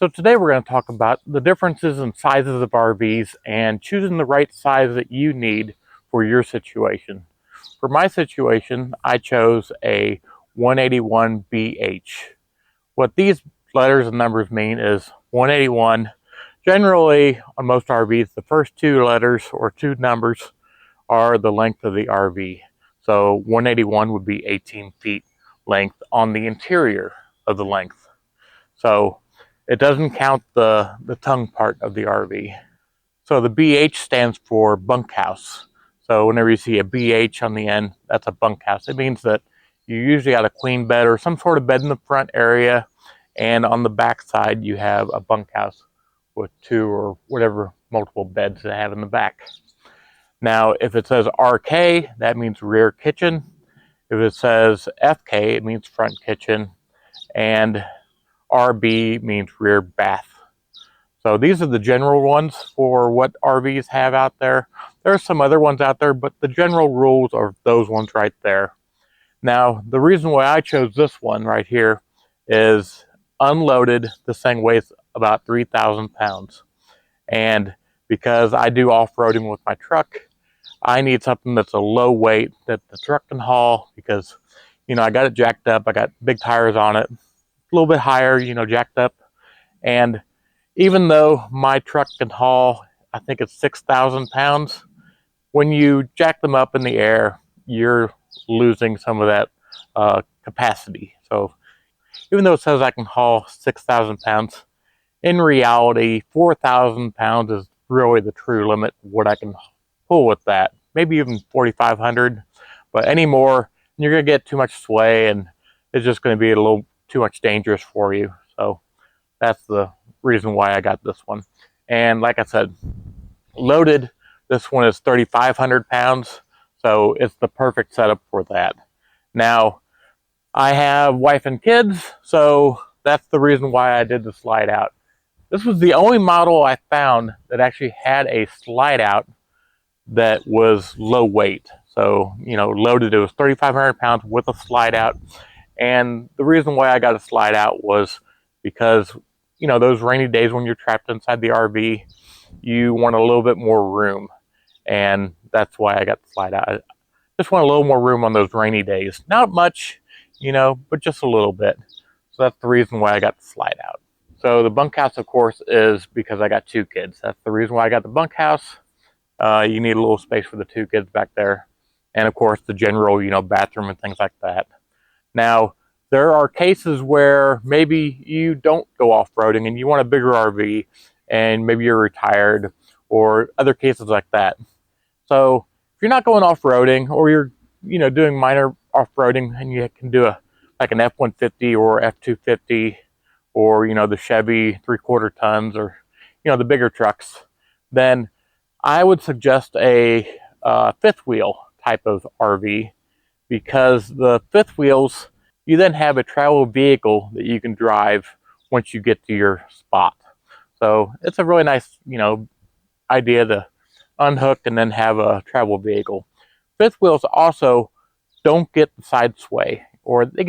So today we're going to talk about the differences in sizes of RVs and choosing the right size that you need for your situation. For my situation, I chose a 181BH. What these letters and numbers mean is 181. Generally, on most RVs, the first two letters or two numbers are the length of the RV. So 181 would be 18 feet length on the interior of the length. So it doesn't count the tongue part of the RV. So the BH stands for bunkhouse. So whenever you see a BH on the end, that's a bunkhouse. It means that you usually got a queen bed or some sort of bed in the front area, and on the back side you have a bunkhouse with two or whatever multiple beds they have in the back. Now, if it says RK, that means rear kitchen. If it says FK, it means front kitchen. And RB means rear bath. So these are the general ones for what RVs have out there. There are some other ones out there, but the general rules are those ones right there. Now, the reason why I chose this one right here is unloaded, this thing weighs about 3,000 pounds. And because I do off-roading with my truck, I need something that's a low weight that the truck can haul because, I got it jacked up. I got big tires on it, a little bit higher, jacked up. And even though my truck can haul, I think it's 6,000 pounds, when you jack them up in the air, you're losing some of that capacity. So even though it says I can haul 6,000 pounds, in reality, 4,000 pounds is really the true limit of what I can pull with that. Maybe even 4,500, but any more, you're going to get too much sway and it's just going to be a little too much dangerous for you. So that's the reason why I got this one. And like I said, loaded, this one is 3,500 pounds, so it's the perfect setup for that. Now, I have wife and kids, so that's the reason why I did the slide out. This was the only model I found that actually had a slide out that was low weight. So, loaded, it was 3,500 pounds with a slide out. And the reason why I got a slide out was because, those rainy days when you're trapped inside the RV, you want a little bit more room. And that's why I got the slide out. I just want a little more room on those rainy days. Not much, but just a little bit. So that's the reason why I got the slide out. So the bunkhouse, of course, is because I got two kids. That's the reason why I got the bunkhouse. You need a little space for the two kids back there. And of course, the general, bathroom and things like that. Now, there are cases where maybe you don't go off-roading and you want a bigger RV and maybe you're retired or other cases like that. So if you're not going off-roading or you're, doing minor off-roading and you can do like an F-150 or F-250 or, the Chevy 3/4 tons or, the bigger trucks, then I would suggest a fifth wheel type of RV, because the fifth wheels, you then have a travel vehicle that you can drive once you get to your spot. So it's a really nice, idea to unhook and then have a travel vehicle. Fifth wheels also don't get the side sway, or they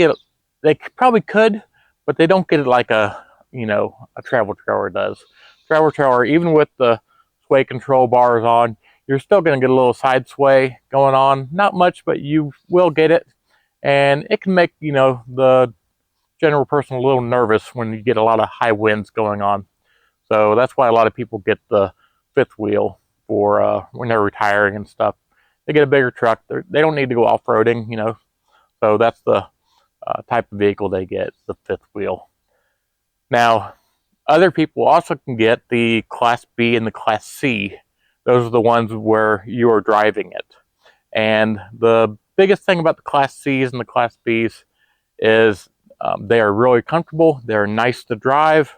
probably could, but they don't get it like a travel trailer does. Travel trailer, even with the sway control bars on, you're still going to get a little side sway going on. Not much, but you will get it. And it can make, the general person a little nervous when you get a lot of high winds going on. So that's why a lot of people get the fifth wheel for when they're retiring and stuff. They get a bigger truck. They don't need to go off-roading, So that's the type of vehicle they get, the fifth wheel. Now, other people also can get the Class B and the Class C. Those are the ones where you are driving it. And the biggest thing about the Class C's and the Class B's is they are really comfortable. They're nice to drive,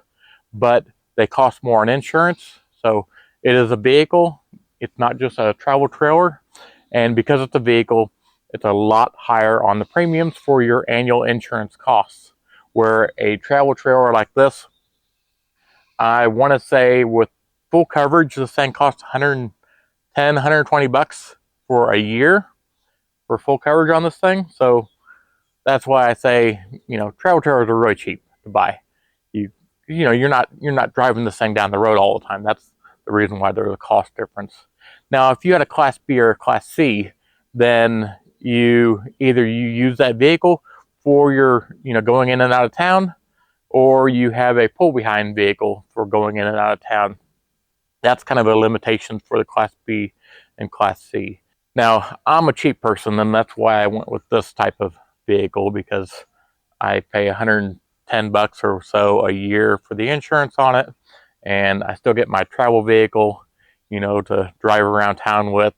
but they cost more on insurance. So it is a vehicle. It's not just a travel trailer. And because it's a vehicle, it's a lot higher on the premiums for your annual insurance costs. Where a travel trailer like this, I want to say with full coverage, this thing costs $110, $120 for a year for full coverage on this thing. So that's why I say, travel trailers are really cheap to buy. You you're not driving this thing down the road all the time. That's the reason why there's a cost difference. Now, if you had a Class B or a Class C, then you use that vehicle for your going in and out of town, or you have a pull behind vehicle for going in and out of town. That's kind of a limitation for the Class B and Class C. Now, I'm a cheap person, and that's why I went with this type of vehicle, because I pay $110 or so a year for the insurance on it, and I still get my travel vehicle, to drive around town with.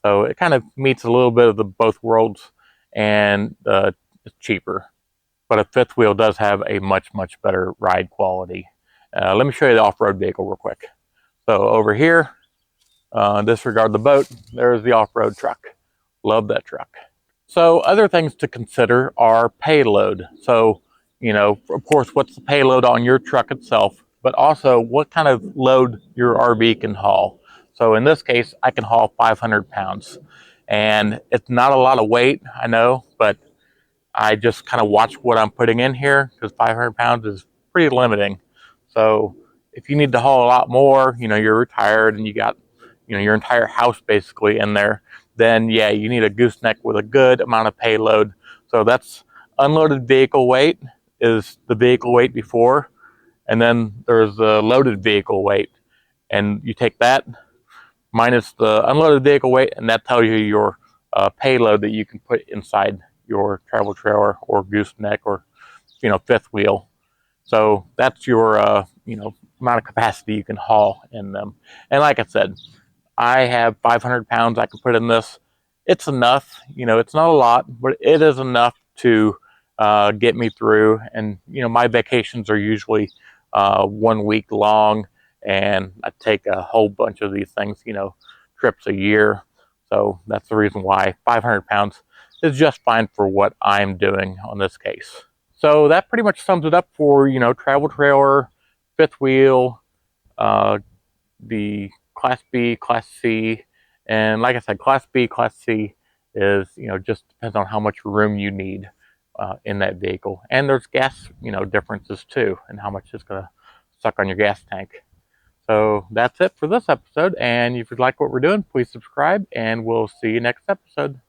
So it kind of meets a little bit of the both worlds, and it's cheaper. But a fifth wheel does have a much, much better ride quality. Let me show you the off-road vehicle real quick. So over here, disregard the boat, there's the off-road truck. Love that truck. So other things to consider are payload. So, of course, what's the payload on your truck itself, but also what kind of load your RV can haul. So in this case, I can haul 500 pounds. And it's not a lot of weight, I know, but I just kind of watch what I'm putting in here, because 500 pounds is pretty limiting. So if you need to haul a lot more, you're retired and you got, your entire house basically in there, then yeah, you need a gooseneck with a good amount of payload. So that's unloaded vehicle weight is the vehicle weight before, and then there's the loaded vehicle weight. And you take that minus the unloaded vehicle weight, and that tells you your payload that you can put inside your travel trailer or gooseneck or fifth wheel. So that's your amount of capacity you can haul in them. And like I said, I have 500 pounds I can put in this. It's enough. It's not a lot, but it is enough to get me through. And my vacations are usually 1 week long, and I take a whole bunch of these things, trips a year. So that's the reason why 500 pounds is just fine for what I'm doing on this case. So that pretty much sums it up for, travel trailer, fifth wheel, the Class B, Class C. And like I said, Class B, Class C is, just depends on how much room you need in that vehicle. And there's gas, differences too, and how much it's going to suck on your gas tank. So that's it for this episode. And if you like what we're doing, please subscribe, and we'll see you next episode.